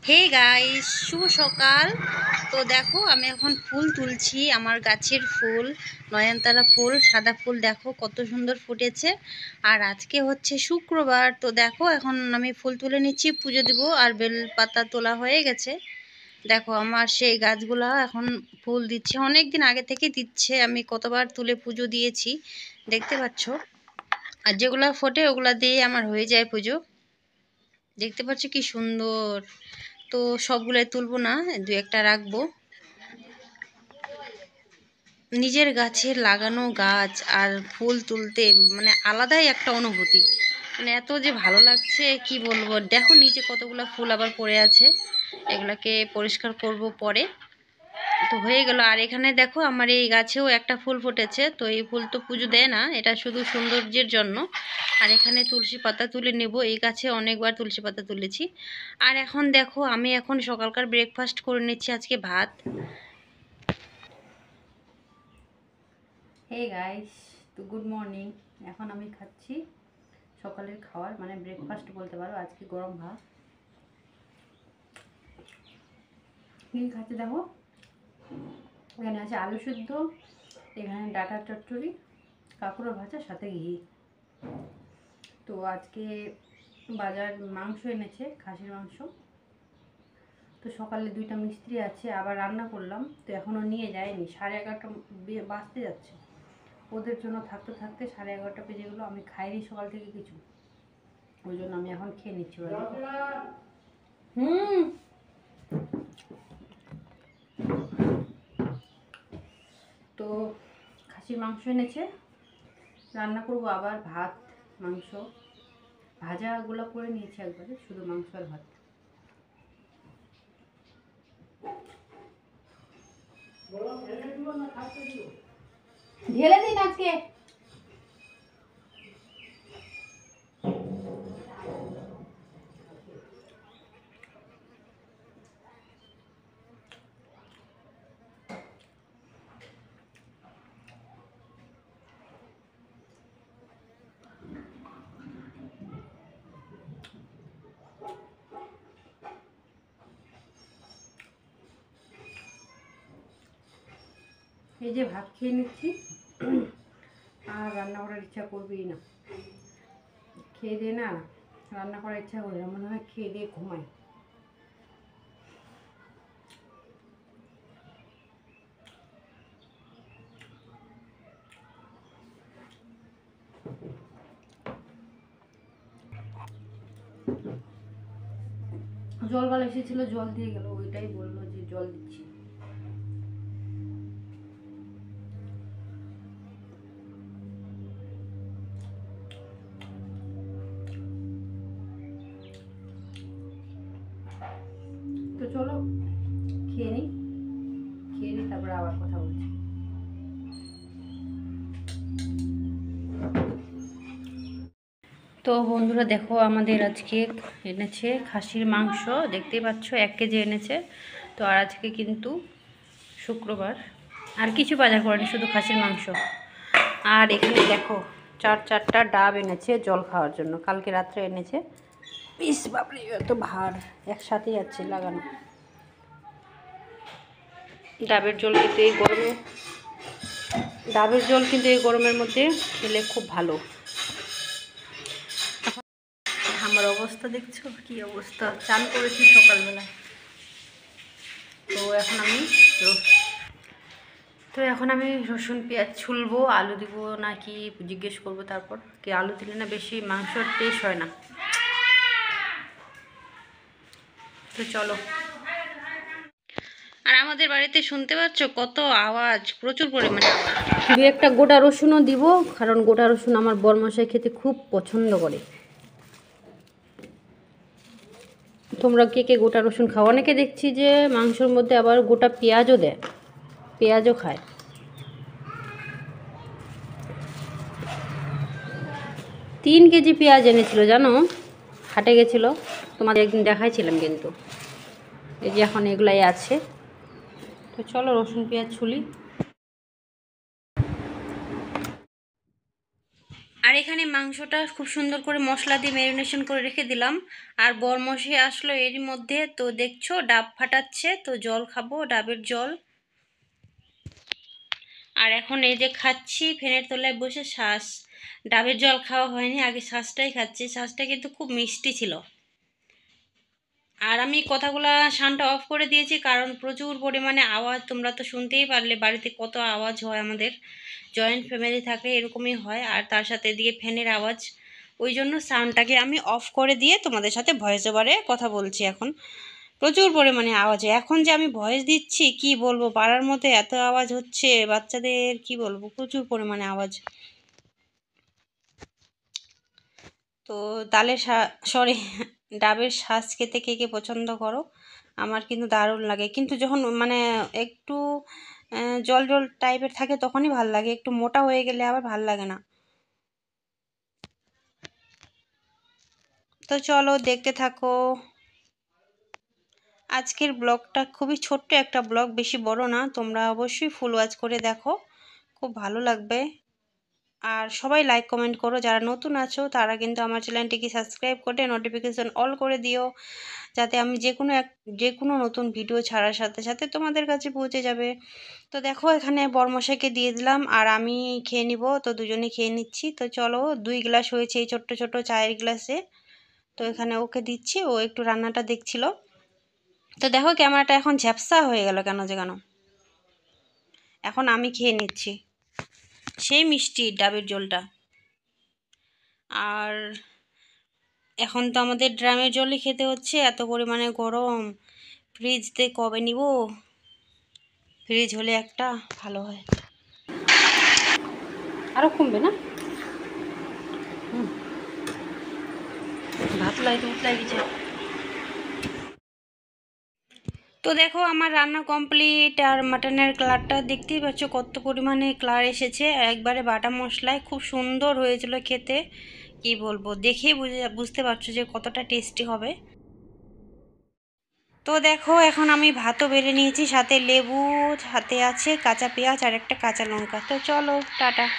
Hey guys, শুভ সকাল। তো দেখো আমি এখন ফুল তুলছি, আমার গাছের ফুল, নয়নতারা ফুল, সাদা ফুল দেখো কত সুন্দর ফুটেছে। আর আজকে হচ্ছে শুক্রবার, তো দেখো এখন আমি ফুল তুলে নিচ্ছি, পুজো দিব। আর বেলপাতা তোলা হয়ে গেছে। দেখো আমার সেই গাছগুলা এখন ফুল দিচ্ছে, অনেক দিন আগে থেকে দিচ্ছে, আমি কতবার তুলে পুজো দিয়েছি দেখতে পাচ্ছ। আর যেগুলা ফোটে ওগুলা দিয়ে আমার হয়ে যায় পুজো। দেখতে পাচ্ছ কি সুন্দর। তো সবগুলাই তুলবো না, দু একটা রাখবো। নিজের গাছের লাগানো গাছ আর ফুল তুলতে মানে আলাদাই একটা অনুভূতি, মানে এত যে ভালো লাগছে কি বলবো। দেখো নিচে কতগুলো ফুল আবার পড়ে আছে, এগুলাকে পরিষ্কার করব পরে। তো হয়ে গেল। আর এখানে দেখো আমার এই গাছেও একটা ফুল ফুটেছে, তো এই ফুল তো পুজো দেয় না, এটা শুধু সৌন্দর্যের জন্য। আর এখানে তুলসী পাতা তুলে নেব, এই গাছে অনেকবার তুলসী পাতা তুলেছি। আর এখন দেখো আমি এখন সকালকার ব্রেকফাস্ট করে নিচ্ছি, আজকে ভাত। হে গাইস, তো গুড মর্নিং। এখন আমি খাচ্ছি সকালের খাবার, মানে ব্রেকফাস্ট বলতে পারো, আজকে গরম ভাত। কী খাচ্ছি দেখো, এখানে আছে আলু সিদ্ধ, এখানে ডাঁটার চচ্চড়ি, কাঁকড়োর ভাজা, সাথে ঘি। তো আজকে বাজার মাংস এনেছে, খাসির মাংস। তো সকালে দুইটা মিস্ত্রি আছে, আবার রান্না করলাম, তো এখনও নিয়ে যায়নি, 11:30 বাজতে যাচ্ছে। ওদের জন্য থাকতে থাকতে 11:30 বেজে গেলো। আমি খাইনি সকাল থেকে কিছু, ওই জন্য আমি এখন খেয়ে নিচ্ছি। তো খাসির মাংস এনেছে, রান্না করবো আবার ভাত, মাংস, ভাজাগুলো করে নিয়েছি একবারে, শুধু মাংস আর ভাত। ঢেলে দিন আজকে। এই যে ভাত খেয়ে নিচ্ছি, আর রান্না করার ইচ্ছা করবেই না। খেয়ে দিয়ে না রান্না করার ইচ্ছা করে না, মনে হয় খেয়ে দিয়ে ঘুমাই। জল বাল এসেছিল, জল দিয়ে গেল, ওইটাই বললো যে জল দিচ্ছি। তো চলো খেয়ে নিই, তারপরে আবার কথা বলছি। তো বন্ধুরা দেখো, আমাদের আজকে এনেছে খাসির মাংস, দেখতেই পাচ্ছ 1 কেজি এনেছে। তো আর আজকে কিন্তু শুক্রবার, আর কিছু বাজার করেনি, শুধু খাসির মাংস। আর এখানে দেখো 4টা ডাব এনেছে জল খাওয়ার জন্য, কালকে রাত্রে এনেছে। পিস বাপরে, এত ভার একসাথেই আছে লাগানো। ডাবের জল কিন্তু এই গরমে, গরমের মধ্যে খেলে খুব ভালো। আমার অবস্থা দেখছো কি অবস্থা, চান করেছি সকালবেলা। তো এখন আমি রসুন পেঁয়াজ ছুলবো, আলু দিব নাকি জিজ্ঞেস করবো, তারপর কি আলু দিলে না বেশি মাংসর টেস্ট হয় না। তো চলো। আর আমাদের বাড়িতে শুনতে পাচ্ছ কত আওয়াজ, প্রচুর পরিমাণে আওয়াজ। 2-1টা গোটা রসুনও দিব, কারণ গোটা রসুন আমার বরমশাই খেতে খুব পছন্দ করে। তোমরা কে কে গোটা রসুন খাও? অনেকে দেখছি যে মাংসর মধ্যে আবার গোটা পেঁয়াজও দেয়, পেঁয়াজও খায়। 3 কেজি পেঁয়াজ এনেছিল জানো, হাটে গেছিলো, তোমাদের একদিন দেখাইছিলাম কিন্তু। এই যে এখন এগুলাই আছে। তো চলো রসুন পেঁয়াজ ছুলি। আর এখানে মাংসটা খুব সুন্দর করে মশলা দিয়ে ম্যারিনেশন করে রেখে দিলাম। আর বরমশাই আসলো এরই মধ্যে, তো দেখছো ডাব ফাটাচ্ছে, তো জল খাবো, ডাবের জল। আর এখন এই যে খাচ্ছি ফ্যানের তলায় বসে শ্বাস। ডাবের জল খাওয়া হয়নি, আগে শ্বাসটাই খাচ্ছি। শ্বাসটা কিন্তু খুব মিষ্টি ছিল। আর আমি কথাগুলা সাউন্ডটা অফ করে দিয়েছি কারণ প্রচুর পরিমাণে আওয়াজ, তোমরা তো শুনতেই পারলে বাড়িতে কত আওয়াজ হয়। আমাদের জয়েন্ট ফ্যামিলি থাকলে এরকমই হয়, আর তার সাথে দিয়ে ফ্যানের আওয়াজ, ওই জন্য সাউন্ডটাকে আমি অফ করে দিয়ে তোমাদের সাথে ভয়েস ওভারে কথা বলছি। এখন প্রচুর পরিমাণে আওয়াজ হয়। এখন যে আমি ভয়েস দিচ্ছি কি বলবো, পাড়ার মধ্যে এত আওয়াজ হচ্ছে, বাচ্চাদের কি বলবো, প্রচুর পরিমাণে আওয়াজ। তো তালের সরি, ডাবের শাঁস খেতে কে কে পছন্দ করো? আমার কিন্তু দারুণ লাগে, কিন্তু যখন মানে একটু জল জল টাইপের থাকে তখনই ভাল লাগে, একটু মোটা হয়ে গেলে আবার ভাল লাগে না। তো চলো দেখতে থাকো। আজকের ব্লগটা খুবই ছোট্ট একটা ব্লগ, বেশি বড় না। তোমরা অবশ্যই ফুল ওয়াচ করে দেখো, খুব ভালো লাগবে। আর সবাই লাইক কমেন্ট করো, যারা নতুন আছো তারা কিন্তু আমার চ্যানেলটিকে সাবস্ক্রাইব করে নোটিফিকেশন অল করে দিও, যাতে আমি যে কোনো নতুন ভিডিও ছাড়ার সাথে সাথে তোমাদের কাছে পৌঁছে যাবে। তো দেখো এখানে বরমশাইকে দিয়ে দিলাম আর আমি খেয়ে নিব, তো দুজনে খেয়ে নিচ্ছি। তো চলো, 2 গ্লাস হয়েছে এই ছোট্ট ছোট্ট চায়ের গ্লাসে। তো এখানে ওকে দিচ্ছি, ও একটু রান্নাটা দেখছিল। তো দেখো ক্যামেরাটা এখন ঝ্যাপসা হয়ে গেল কেন যে কেন। এখন আমি খেয়ে নিচ্ছি সেই মিষ্টি ডাবের জলটা। আর এখন তো আমাদের ড্রামের জলই খেতে হচ্ছে, এত পরিমাণে গরম। ফ্রিজতে কবে নিব, ফ্রিজ হলে একটা ভালো হয়। আরও কমবে না? ভাত লাগিয়েছে। তো দেখো আমার রান্না কমপ্লিট। আর মাটনের কালারটা দেখতেই পাচ্ছ কত পরিমাণে কালার এসেছে, একবারে বাটা মশলায় খুব সুন্দর হয়েছিল খেতে। কি বলবো, দেখেই বুঝতে পারছো যে কতটা টেস্টি হবে। তো দেখো এখন আমি ভাতও বেড়ে নিয়েছি, সাথে লেবু, সাথে আছে কাঁচা পেঁয়াজ আর একটা কাঁচা লঙ্কা। তো চলো টাটা।